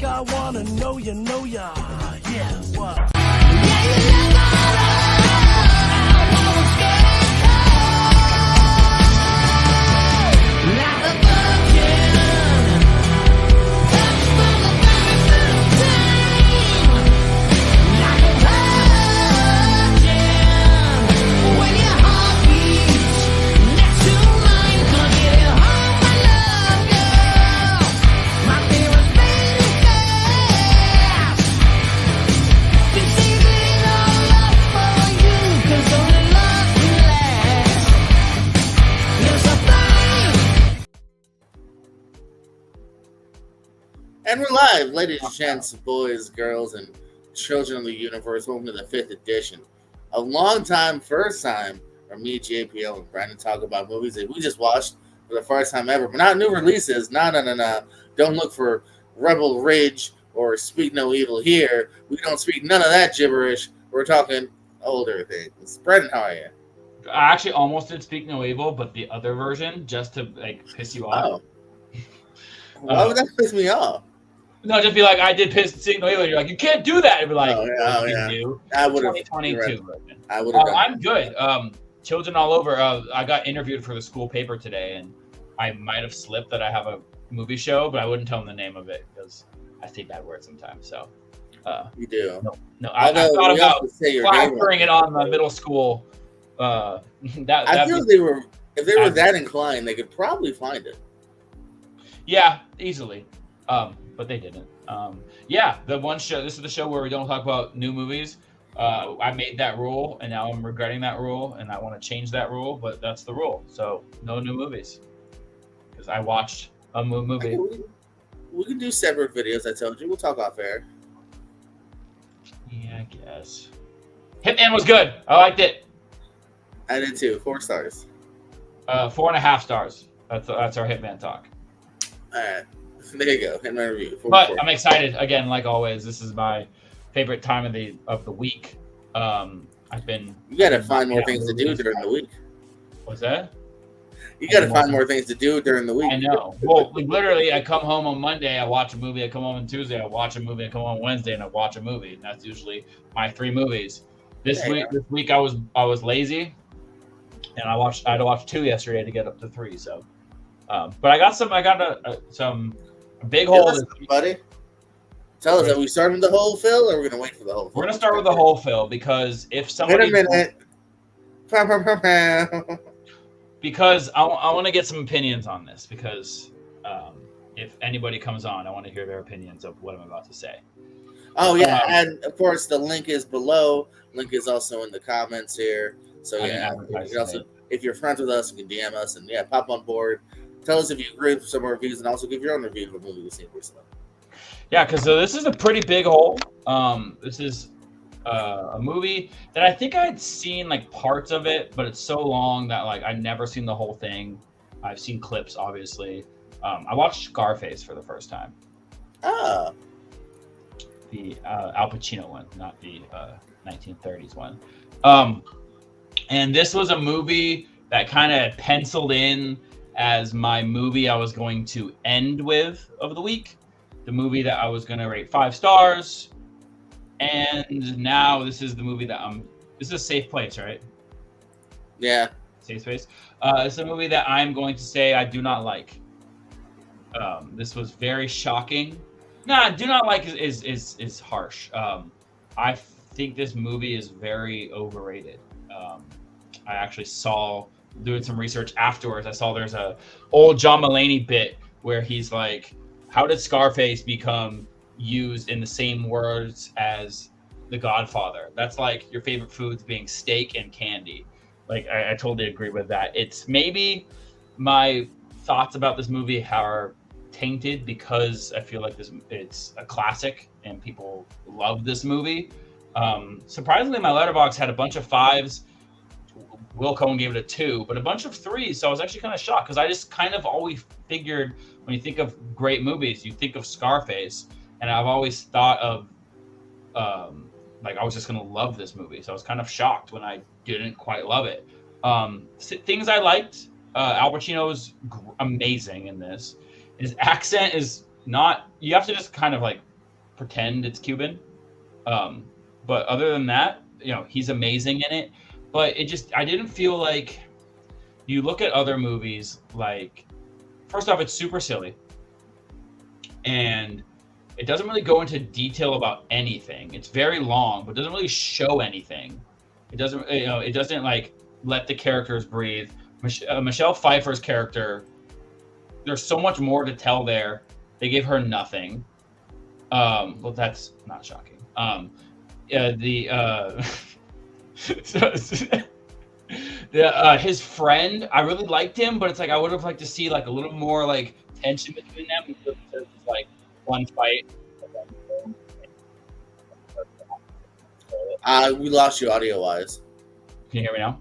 I wanna know ya, yeah, what? And we're live, ladies and gents, boys, girls, and children of the universe. Welcome to the 5th edition. A long time, first time, for me, JPL, and Brandon talk about movies that we just watched for the first time ever. But not new releases. No. Don't look for Rebel Ridge or Speak No Evil here. We don't speak none of that gibberish. We're talking older things. Brandon, how are you? I actually almost did Speak No Evil, but the other version, just to piss you off. Oh. Why would that piss me off? No, just be like, I did Speak No Evil. You're like, you can't do that. And be like, oh, yeah. Do. I would have. 2022. Right. I would have. I'm good. Children all over. I got interviewed for the school paper today, and I might have slipped that I have a movie show, but I wouldn't tell them the name of it because I say bad words sometimes. So. You do. No. I thought about plastering it on the middle school. I feel if they were that inclined, they could probably find it. Yeah, easily. But they didn't. The one show. This is the show where we don't talk about new movies. I made that rule, and now I'm regretting that rule, and I want to change that rule. But that's the rule. So no new movies because I watched a movie. We can do separate videos. I told you. We'll talk off air. Yeah, I guess. Hitman was good. I liked it. I did too. 4 stars. 4.5 stars. That's our Hitman talk. All right. There you go. Hitman review. 4. I'm excited again. Like always, this is my favorite time of the week. You gotta find more things to do during the week. What's that? You gotta find more things to do during the week. I know. Well, literally, I come home on Monday, I watch a movie. I come home on Tuesday, I watch a movie. I come home on Wednesday, and I watch a movie. And that's usually my 3 movies. This week I was lazy, and I had to watch 2 yesterday to get up to 3. So, but I got some big hole. Buddy, tell us, are we starting with the whole fill, or are we gonna wait for the whole fill? We're gonna start with the whole fill because if somebody. Wait a minute. Because I want to get some opinions on this because if anybody comes on, I want to hear their opinions of what I'm about to say. Oh, yeah. And, of course, the link is below. Link is also in the comments here. So, if you're friends with us, you can DM us and, pop on board. Tell us if you agree with some of our reviews and also give your own review of a movie you've seen recently. Yeah, because this is a pretty big hole. This is a movie that I think I'd seen parts of it, but it's so long that I've never seen the whole thing. I've seen clips, obviously. I watched Scarface for the first time. Ah. The Al Pacino one, not the 1930s one. And this was a movie that kind of penciled in as my movie I was going to end with of the week. The movie that I was going to rate 5 stars. And now this is the movie that this is a safe place, right? Yeah. Safe space. It's a movie that I'm going to say I do not like. This was very shocking. Nah, do not like is harsh. I think this movie is very overrated. I actually saw, doing some research afterwards, I saw there's a old John Mulaney bit where he's like, how did Scarface become used in the same words as The Godfather? That's like your favorite foods being steak and candy. I totally agree with that. It's maybe my thoughts about this movie are tainted because I feel like it's a classic and people love this movie. Surprisingly, my Letterboxd had a bunch of 5s. Will Cohen gave it a 2, but a bunch of 3s. So I was actually kind of shocked because I just kind of always figured when you think of great movies, you think of Scarface. And I've always thought of, I was just going to love this movie. So I was kind of shocked when I didn't quite love it. Things I liked, Al Pacino's amazing in this. His accent is not, you have to just kind of pretend it's Cuban. But other than that, he's amazing in it. But I didn't feel like you look at other movies, like, first off, it's super silly. And it doesn't really go into detail about anything. It's very long, but doesn't really show anything. It doesn't like let the characters breathe. Michelle Pfeiffer's character, there's so much more to tell there. They gave her nothing. Well, that's not shocking. His friend, I really liked him, but it's like I would have liked to see like a little more like tension between them instead of just like one fight. We lost you audio wise. Can you hear me now?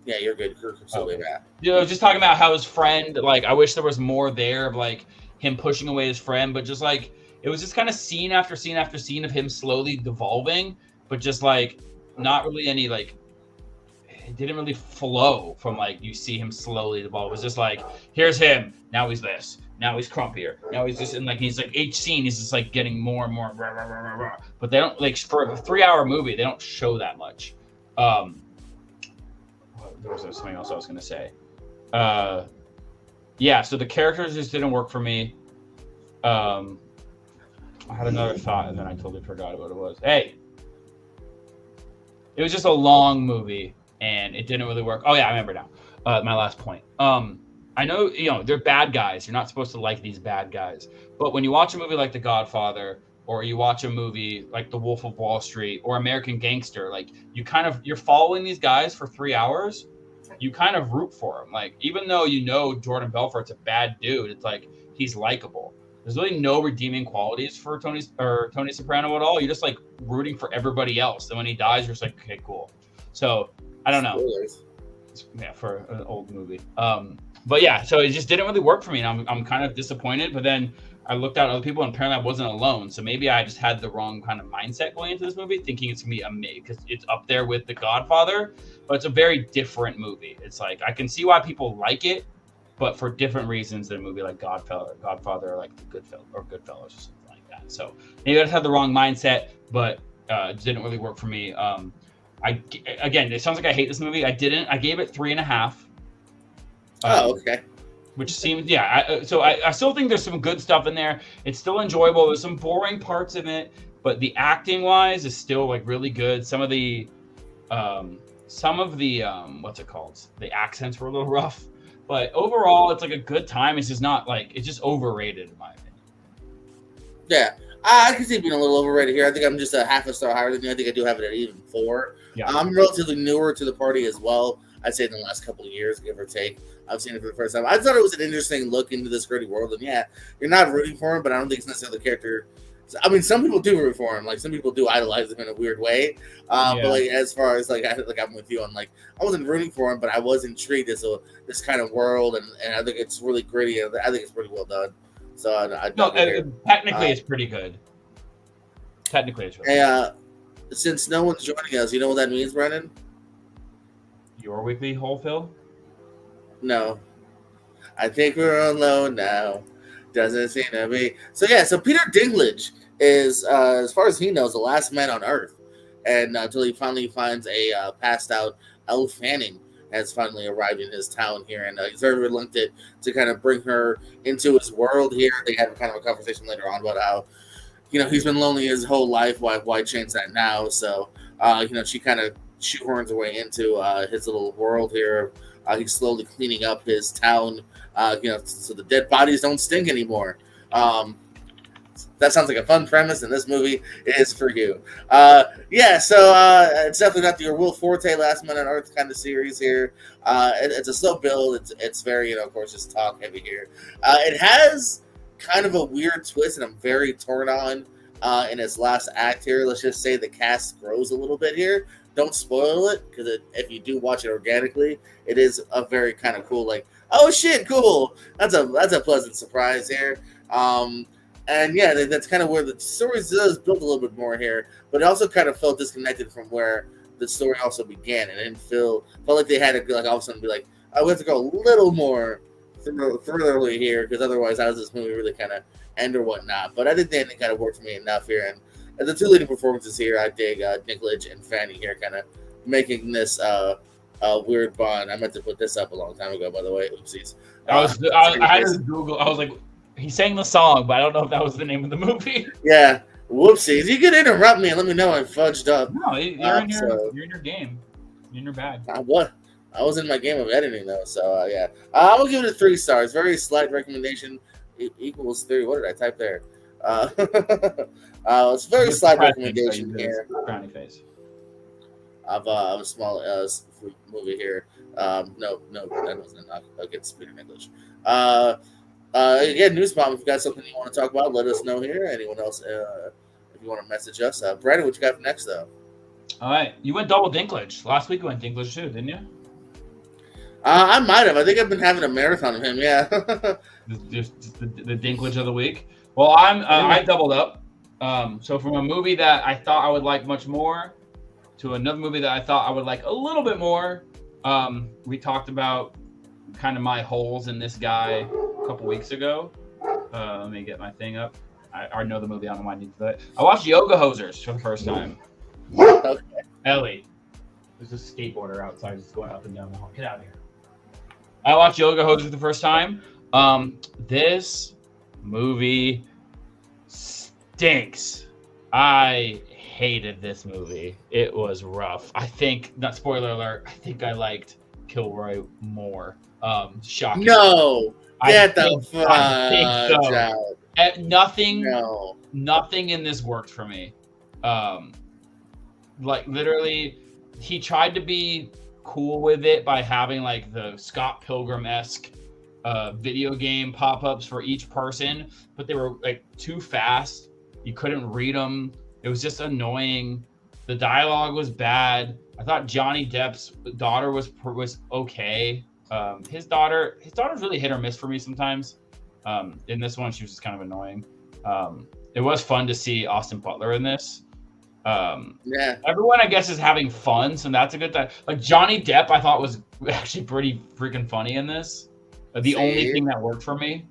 Yeah, you're good. You're still way back. Just talking about how his friend, like, I wish there was more there of like him pushing away his friend, but just like it was just kind of scene after scene after scene of him slowly devolving, but just like not really any like it didn't really flow from like you see him slowly devolve. It was just like, here's him, now he's this, now he's crumpier, now he's just, and like he's like each scene he's just like getting more and more, but they don't, like, for a 3-hour movie they don't show that much. There was something else I was gonna say. Yeah, so the characters just didn't work for me. I had another thought and then I totally forgot what it was. Hey, it was just a long movie and it didn't really work. Oh yeah, I remember now. My last point. I know, they're bad guys. You're not supposed to like these bad guys. But when you watch a movie like The Godfather, or you watch a movie like The Wolf of Wall Street or American Gangster, like you're following these guys for 3 hours. You kind of root for him. Like, even though Jordan Belfort's a bad dude, it's like he's likable. There's really no redeeming qualities for Tony Soprano at all. You're just like rooting for everybody else. And when he dies, you're just like, okay, cool. So I don't know. Yeah, for an old movie. But yeah, so it just didn't really work for me. And I'm kind of disappointed. But then I looked at other people and apparently I wasn't alone. So maybe I just had the wrong kind of mindset going into this movie, thinking it's going to be amazing because it's up there with The Godfather, but it's a very different movie. It's like, I can see why people like it, but for different reasons than a movie like Godfather or like Goodfellas or something like that. So maybe I just had the wrong mindset, but it didn't really work for me. Again, it sounds like I hate this movie. I didn't. I gave it 3.5. Okay. Which seems, so I still think there's some good stuff in there. It's still enjoyable. There's some boring parts in it, but the acting wise is still like really good. Some of the what's it called? The accents were a little rough, but overall it's like a good time. It's just not like, it's just overrated in my opinion. Yeah, I can see it being a little overrated here. I think I'm just a half a star higher than you. I think I do have it at even 4. Yeah. I'm relatively newer to the party as well. I'd say in the last couple of years, give or take. I've seen it for the first time. I thought it was an interesting look into this gritty world. And yeah, you're not rooting for him, but I don't think it's necessarily the character. I mean, some people do root for him. Like, some people do idolize him in a weird way. But like, as far as like I'm with you on, like, I wasn't rooting for him, but I was intrigued as to this kind of world, and I think it's really gritty. I think it's pretty well done. So technically, it's pretty good. Technically, it's really good. Since no one's joining us, you know what that means, Brennan? Your weekly whole fill? No. I think we're alone now. Doesn't seem to be. So yeah, so Peter Dinklage is, as far as he knows, the last man on Earth. And until he finally finds a passed out Elle Fanning has finally arrived in his town here. And he's very reluctant to kind of bring her into his world here. They have kind of a conversation later on about how, he's been lonely his whole life. Why change that now? So, she kind of shoehorns her way into his little world here. He's slowly cleaning up his town, so the dead bodies don't stink anymore. That sounds like a fun premise, and this movie is for you. So it's definitely not your Will Forte Last Man on Earth kind of series here. It's a slow build. It's very, of course, just talk heavy here. It has kind of a weird twist, and I'm very torn on in its last act here. Let's just say the cast grows a little bit here. Don't spoil it, because if you do watch it organically, it is a very kind of cool, like, oh shit, cool. That's a pleasant surprise here. And yeah, that's kind of where the story does build a little bit more here, but it also kind of felt disconnected from where the story also began. And it felt like they had to, like, all of a sudden be like, oh, we have to go a little more thoroughly here, because otherwise, how does this movie really kind of end or whatnot? But I think the ending kind of worked for me enough here, and the two leading performances here, I dig Dinklage and Fanny here, kind of making this weird bond. I meant to put this up a long time ago, by the way. Oopsies. I had to Google. I was like, he sang the song, but I don't know if that was the name of the movie. Yeah. Whoopsies. You could interrupt me and let me know I fudged up. No, you're in your game. You're in your bag. What? I was in my game of editing, though, so yeah. I'm going to give it 3 stars. Very slight recommendation. Equals 3. What did I type there? It's a very slight recommendation here. Frowny face. Of a small movie here. No, that wasn't enough. I'll get speaking English. Again, Newsbomb, if you got something you want to talk about, let us know here. Anyone else, if you want to message us. Brandon, what you got next, though? All right. You went double Dinklage. Last week you went Dinklage, too, didn't you? I might have. I think I've been having a marathon of him, yeah. the Dinklage of the week. Well, I doubled up. So from a movie that I thought I would like much more to another movie that I thought I would like a little bit more. We talked about kind of my holes in this guy a couple weeks ago. Let me get my thing up. I know the movie. I don't know why I need to do that. I watched Yoga Hosers for the first time. Okay. Ellie. There's a skateboarder outside just going up and down the hall. Get out of here. I watched Yoga Hosers for the first time. This movie stinks. I hated this movie. It was rough. I think, not spoiler alert, I think I liked Kilroy more. Shocking. No. Get the fuck out. Nothing. No. Nothing in this worked for me. Like literally, he tried to be cool with it by having like the Scott Pilgrim-esque video game pop-ups for each person, but they were like too fast. You couldn't read them. It was just annoying. The dialogue was bad. I thought Johnny Depp's daughter was okay. His daughter's really hit or miss for me sometimes. In this one, she was just kind of annoying. It was fun to see Austin Butler in this. Yeah. Everyone, I guess, is having fun, so that's a good time. Like Johnny Depp, I thought was actually pretty freaking funny in this. The only thing that worked for me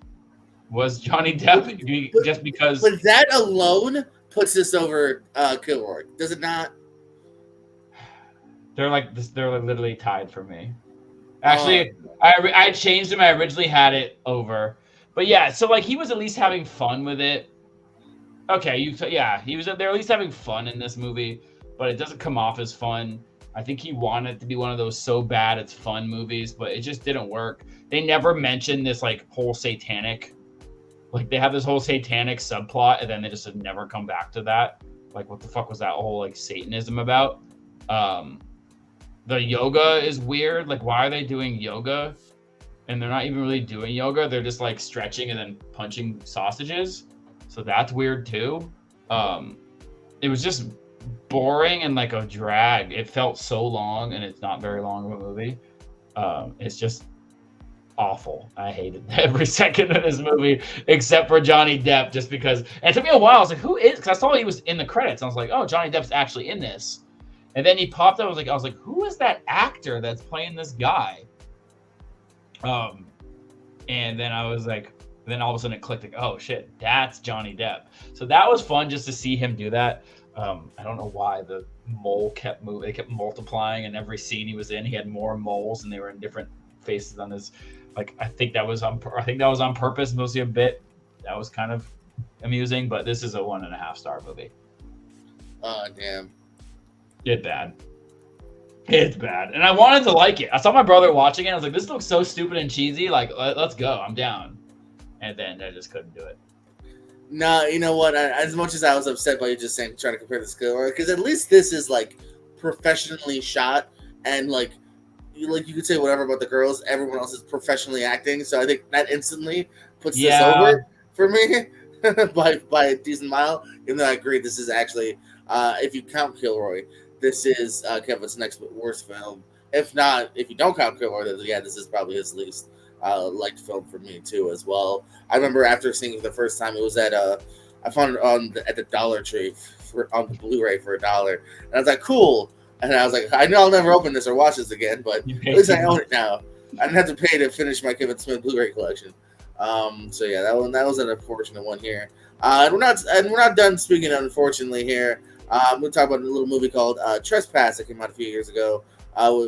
was Johnny Depp, just because. But that alone puts this over Kilroy, does it not? They're literally tied for me. Actually, I changed them. I originally had it over, but yeah. So like he was at least having fun with it. Okay, they're at least having fun in this movie, but it doesn't come off as fun. I think he wanted it to be one of those so bad it's fun movies, but it just didn't work. They never mentioned this like whole satanic, like they have this whole satanic subplot, and then they just never come back to that. Like what the fuck was that whole like Satanism about? The yoga is weird. Like why are they doing yoga? And they're not even really doing yoga. They're just like stretching and then punching sausages. So that's weird too. It was just boring and like a drag. It felt so long, and it's not very long of a movie. It's just awful. I hated every second of this movie except for Johnny Depp, just because. And it took me a while. I was like, who is? Because I saw he was in the credits. I was like, oh, Johnny Depp's actually in this. And then he popped up. I was like, who is that actor that's playing this guy? And then I was like. Then all of a sudden it clicked, like, oh shit, that's Johnny Depp. So that was fun just to see him do that. I don't know why the mole kept moving. They kept multiplying, and every scene he was in, he had more moles, and they were in different faces on his. Like I think that was on purpose, mostly a bit. That was kind of amusing, but this is a 1.5-star movie. Oh damn! It's bad. It's bad, and I wanted to like it. I saw my brother watching it. I was like, this looks so stupid and cheesy. Like, let's go. I'm down. And then I just couldn't do it. No, you know what? As much as I was upset by you just saying trying to compare the skill, because at least this is like professionally shot, and like you could say whatever about the girls, everyone else is professionally acting. So I think that instantly puts this over for me by a decent mile. Even though I agree, this is actually, if you count Kilroy, this is Kevin's next worst film. If you don't count Kilroy, then yeah, this is probably his least liked film for me too as well. I remember after seeing it the first time, it was at I found it at the Dollar Tree on the Blu-ray for $1, and I was like, cool. And I was like, I know I'll never open this or watch this again, but at least I own it now. I didn't have to pay to finish my Kevin Smith Blu-ray collection. So yeah, that was an unfortunate one here. And we're not done speaking unfortunately here. We'll talk about a little movie called Trespass that came out a few years ago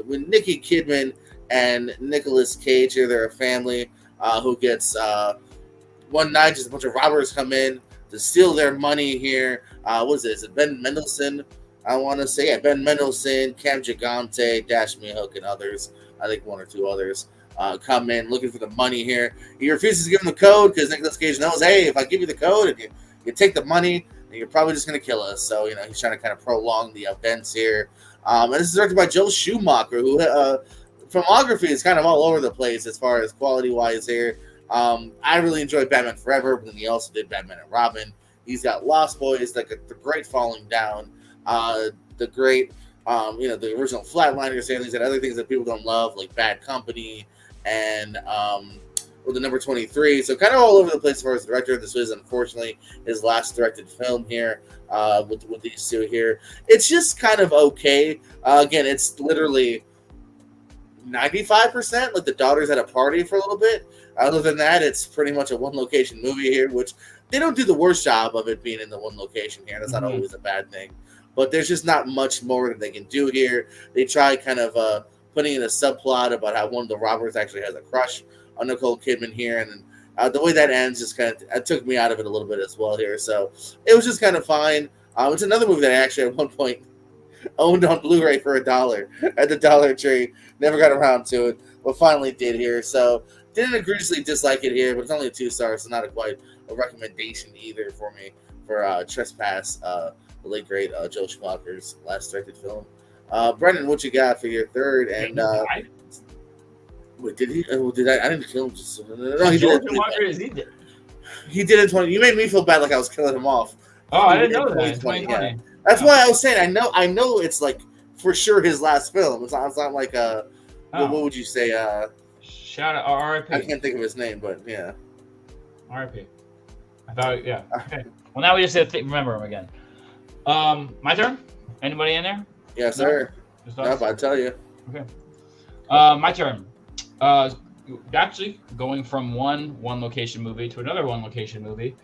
with Nicki Kidman and Nicolas Cage. Here, they're a family who gets one night just a bunch of robbers come in to steal their money here. What is it? Is it Ben Mendelsohn? I want to say, yeah, Ben Mendelsohn, Cam Gigante, Dash Mihok, and others. I think one or two others come in looking for the money here. He refuses to give them the code because Nicolas Cage knows, hey, if I give you the code and you take the money, then you're probably just going to kill us. So, he's trying to kind of prolong the events here. And this is directed by Joel Schumacher, who filmography is kind of all over the place as far as quality-wise here. I really enjoyed Batman Forever, but then he also did Batman and Robin. He's got Lost Boys, the great Falling Down, the great, the original Flatliners, and these other things that people don't love, like Bad Company and the number 23. So kind of all over the place as far as director. This was unfortunately his last directed film here with these two here. It's just kind of okay. Again, it's literally 95%. Like the daughter's at a party for a little bit. Other than that, it's pretty much a one location movie here, which they don't do the worst job of it being in the one location here. That's not always a bad thing. But there's just not much more that they can do here. They try kind of putting in a subplot about how one of the robbers actually has a crush on Nicole Kidman here. And then the way that ends just kind of took me out of it a little bit as well here. So it was just kind of fine. It's another movie that I actually at one point owned on Blu-ray for $1 at the Dollar Tree. Never got around to it, but finally did here. So didn't egregiously dislike it here, but it's only a 2 stars, so not quite a recommendation either for me for Trespass, the late great Joel Schumacher's last directed film. Brendan, what you got for your third? And wait, did he? Did I didn't kill him. No, he did. He did in 20. You made me feel bad, like I was killing him off. Oh, I didn't know that. 2020. Yeah. That's why I was saying. I know it's like for sure his last film. It's not like what would you say? Shout out R.I.P. I can't think of his name, but yeah. R.I.P. I thought, yeah. Okay. Well, now we just have to remember him again. My turn. Anybody in there? Yes, sir. Nope, I tell you. Okay. My turn. Actually, going from one location movie to another one location movie.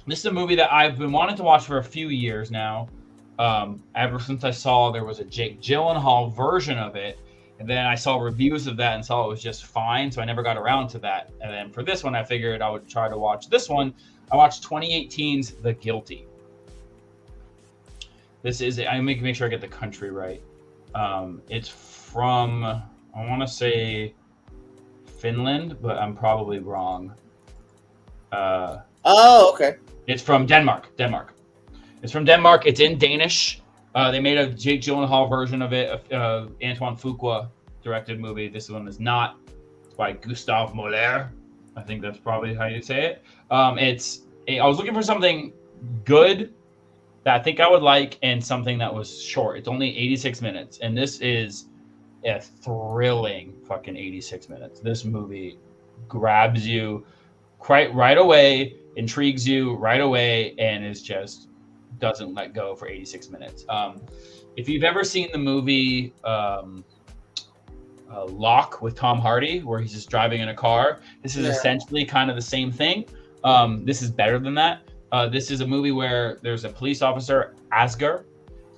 This is a movie that I've been wanting to watch for a few years now. Ever since I saw there was a Jake Gyllenhaal version of it, and then I saw reviews of that and saw it was just fine, so I never got around to that. And then for this one, I figured I would try to watch this one. I watched 2018's The Guilty. This is, I make sure I get the country right. It's from, I want to say Finland, but I'm probably wrong. Okay. It's from Denmark. It's from Denmark. It's in Danish. They made a Jake Gyllenhaal version of it. Antoine Fuqua directed movie. This one is not. It's by Gustave Moller. I think that's probably how you say it. I was looking for something good that I think I would like and something that was short. It's only 86 minutes. And this is a thrilling fucking 86 minutes. This movie grabs you quite right away, intrigues you right away, and is just doesn't let go for 86 minutes. If you've ever seen the movie Locke with Tom Hardy, where he's just driving in a car, this is essentially kind of the same thing. This is better than that. This is a movie where there's a police officer, Asger,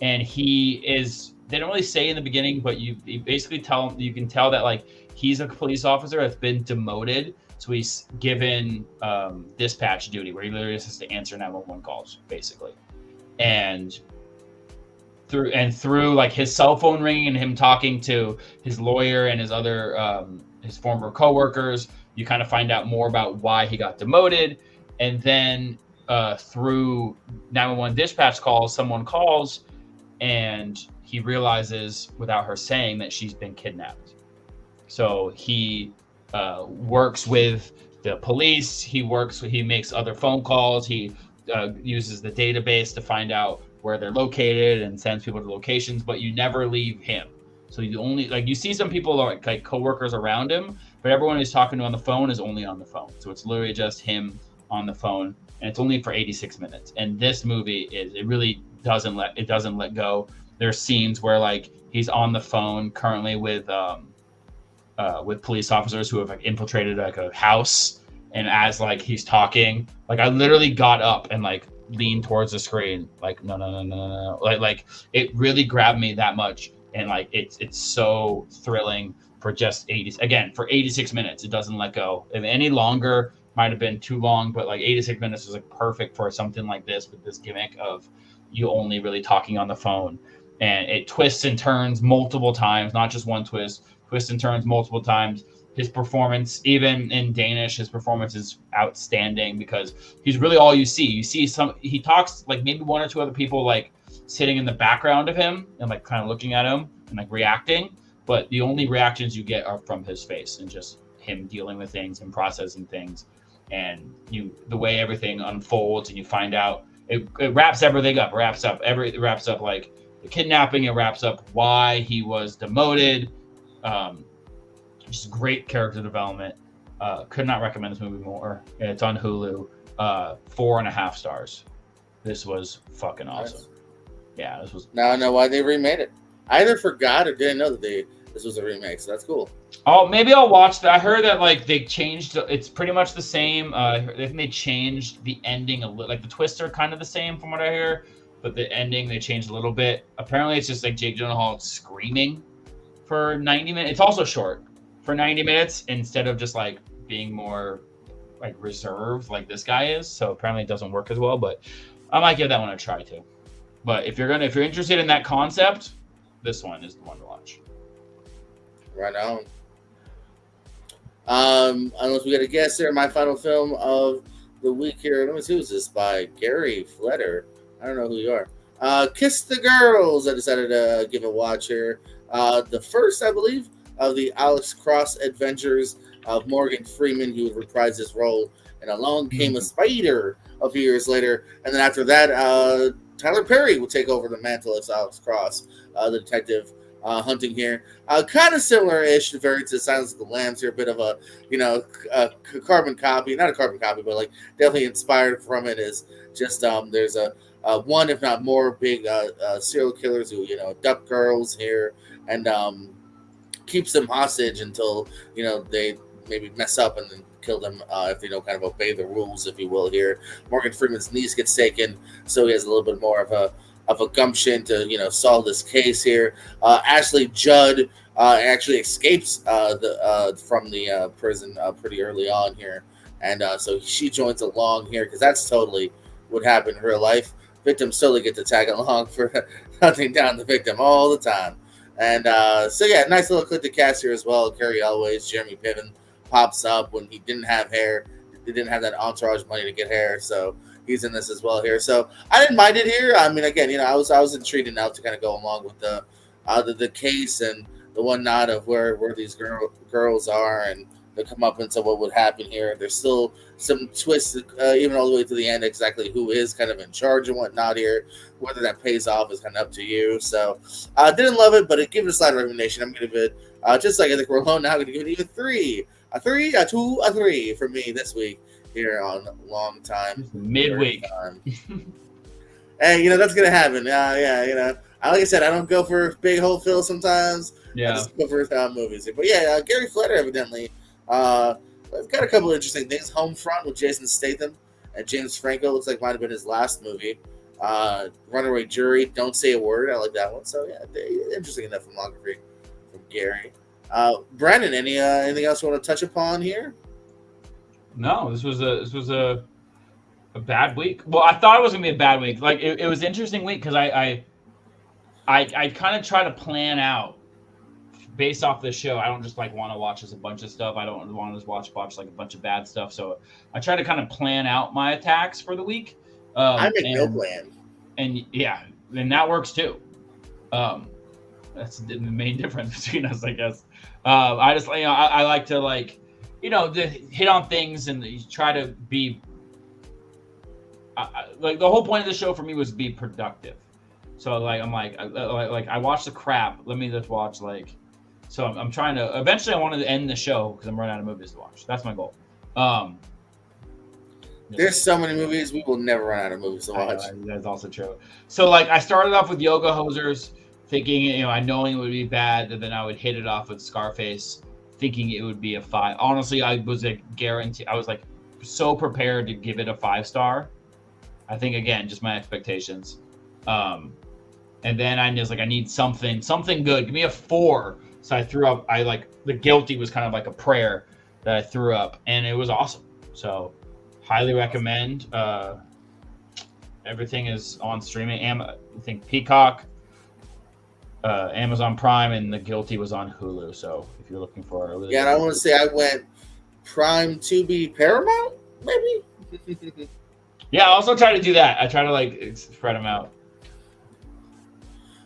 and they don't really say in the beginning, but you basically you can tell that like he's a police officer that's been demoted. So he's given dispatch duty, where he literally just has to answer 911 calls, basically. And through like his cell phone ringing and him talking to his lawyer and his other his former coworkers, you kind of find out more about why he got demoted. And then through 911 dispatch calls, someone calls and he realizes without her saying that she's been kidnapped. So he works with the police. He makes other phone calls. He uses the database to find out where they're located and sends people to locations, but you never leave him. So you only you see some people like coworkers around him, but everyone he's talking to on the phone is only on the phone. So it's literally just him on the phone, and it's only for 86 minutes. And this movie really doesn't let go. There's scenes where like he's on the phone currently with with police officers who have like infiltrated like a house. And as like he's talking, like I literally got up and like leaned towards the screen, like no, like it really grabbed me that much, and like it's so thrilling for just 86 minutes. It doesn't let go. If any longer, might have been too long, but like 86 minutes was like perfect for something like this with this gimmick of you only really talking on the phone, and it twists and turns multiple times, not just one twist, twists and turns multiple times. His performance, even in Danish, his performance is outstanding because he's really all you see. You see he talks like maybe one or two other people like sitting in the background of him and like kind of looking at him and like reacting. But the only reactions you get are from his face and just him dealing with things and processing things. And the way everything unfolds and you find out, it wraps everything up, it wraps up like the kidnapping, it wraps up why he was demoted. Just great character development. Could not recommend this movie more. It's on Hulu. 4.5 stars. This was fucking awesome. Nice. Yeah, this was. Now I know why they remade it. I either forgot or didn't know that this was a remake, so that's cool. Oh, maybe I'll watch that. I heard that like they changed. It's pretty much the same. I think they changed the ending a little. Like the twists are kind of the same from what I hear, but the ending they changed a little bit. Apparently, it's just like Jake Gyllenhaal screaming for 90 minutes. It's also short. For 90 minutes instead of just like being more like reserved like this guy is. So apparently it doesn't work as well, but I might give that one a try too. But if you're interested in that concept, this one is the one to watch. Right on. Unless we got a guess there, my final film of the week here. Let me see who's this by Gary Fletter. I don't know who you are. Kiss the Girls. I decided to give a watch here. The first, I believe, of the Alex Cross adventures of Morgan Freeman, who would reprise his role in Along Came a Spider a few years later. And then after that, Tyler Perry would take over the mantle as Alex Cross, the detective hunting here. Kind of similar-ish to Silence of the Lambs here, a bit of a, a carbon copy. Not a carbon copy, but like definitely inspired from it is just there's a one, if not more, big serial killers who, abduct girls here and keeps them hostage until they maybe mess up and then kill them if they don't kind of obey the rules, if you will. Here, Morgan Freeman's niece gets taken, so he has a little bit more of a gumption to solve this case here. Ashley Judd actually escapes from the prison pretty early on here, and so she joins along here because that's totally what happened in real life. Victims totally get to tag along for hunting down the victim all the time. And so, yeah, nice little clip to cast here as well. Carrie Elways, Jeremy Piven pops up when he didn't have hair. He didn't have that entourage money to get hair, so he's in this as well here. So I didn't mind it here. I mean, again, I was intrigued enough to kind of go along with the case and the whatnot of where these girls are and the comeuppance of what would happen here. There's still some twists, even all the way to the end, exactly who is kind of in charge and whatnot here. Whether that pays off is kind of up to you. So I didn't love it, but it gave it a slight recommendation. I'm going to give it, just like I think we're alone now, I'm going to give it even a 3 for me this week here on Long Time. Midweek. And, that's going to happen. Like I said, I don't go for big whole fill sometimes. Yeah. I just go for movies here. But yeah, Gary Fletter evidently got a couple of interesting things. Homefront with Jason Statham and James Franco looks like might have been his last movie. Runaway Jury, Don't Say a Word. I like that one. So yeah, interesting enough filmography from Gary. Brandon, anything else you want to touch upon here? No, this was a bad week. Well, I thought it was gonna be a bad week. Like it was an interesting week because I kind of try to plan out based off this show. I don't just like want to watch just a bunch of stuff. I don't want to just watch like a bunch of bad stuff. So I try to kind of plan out my attacks for the week. I make no plan. And yeah, and that works too. That's the main difference between us, I guess. I just, I like to hit on things and try to be like the whole point of the show for me was be productive. So I watch the crap. Let me just watch So I'm trying to. Eventually, I wanted to end the show because I'm running out of movies to watch. That's my goal. There's so many movies, we will never run out of movies to watch. That's also true. So I started off with Yoga Hosers, thinking knowing it would be bad, and then I would hit it off with Scarface, thinking it would be a 5. Honestly, I was a guarantee. I was like so prepared to give it a 5-star. I think again, just my expectations. And then I was like, I need something good. Give me a 4. So I threw up. The Guilty was kind of like a prayer that I threw up, and it was awesome. So highly recommend. Everything is on streaming. I think Peacock, Amazon Prime, and The Guilty was on Hulu. So if you're looking for a Yeah, and I want to say I went Prime to be Paramount, maybe. Yeah, I also try to do that. I try to spread them out.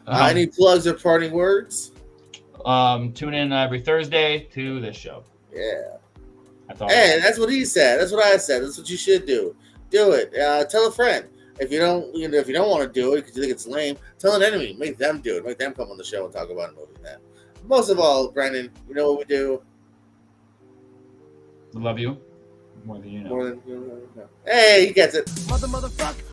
Any plugs or parting words? Tune in every Thursday to this show. Yeah. Hey, that's what he said. That's what I said. That's what you should do. Do it. Tell a friend. If you don't want to do it because you think it's lame, tell an enemy. Make them do it. Make them come on the show and talk about a movie. Then, most of all, Brandon, you know what we do. I love you more than you know. Hey, he gets it. Motherfucker.